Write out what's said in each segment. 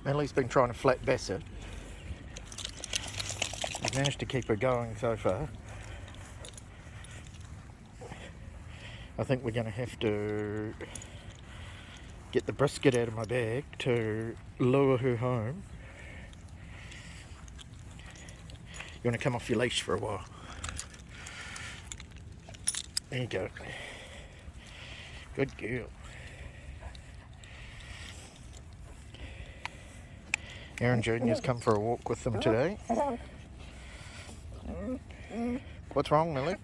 Millie's been trying to flat Basset. We've managed to keep her going so far. I think we're going to have to get the brisket out of my bag to lure her home. You want to come off your leash for a while? There you go. Good girl. Aaron Jr.'s come for a walk with them today. What's wrong, Millie?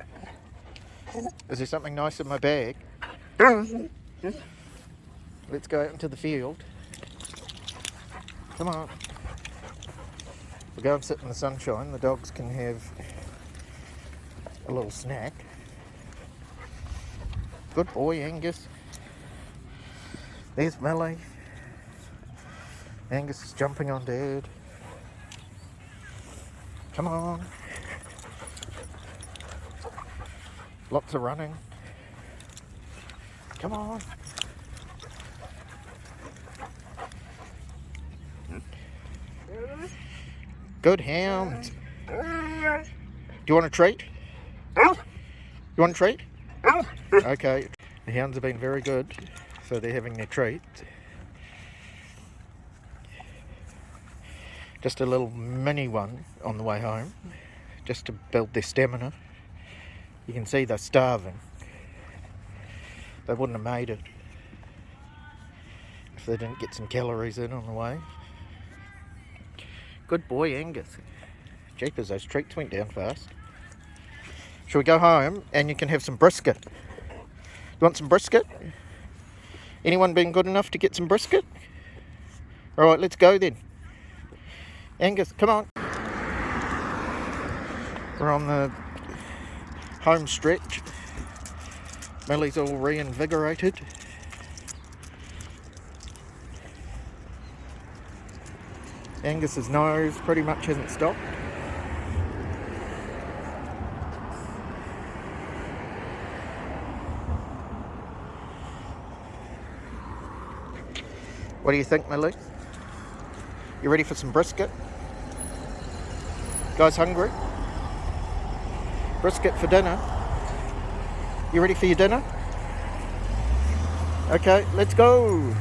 Is there something nice in my bag? Let's go out into the field. Come on. We'll go and sit in the sunshine. The dogs can have a little snack. Good boy, Angus. There's Millie. Angus is jumping on Dad. Come on. Lots of running. Come on. Good hound. Do you want a treat? You want a treat? Okay. The hounds have been very good, so they're having their treat. Just a little mini one on the way home, just to build their stamina. You can see they're starving. They wouldn't have made it if they didn't get some calories in on the way. Good boy, Angus. Jeepers, those treats went down fast. Shall we go home and you can have some brisket? You want some brisket? Anyone been good enough to get some brisket? Alright, let's go then. Angus, come on. We're on the home stretch. Millie's all reinvigorated. Angus's nose pretty much hasn't stopped. What do you think, Millie? You ready for some brisket? Guys hungry? Brisket for dinner. You ready for your dinner? Okay, let's go.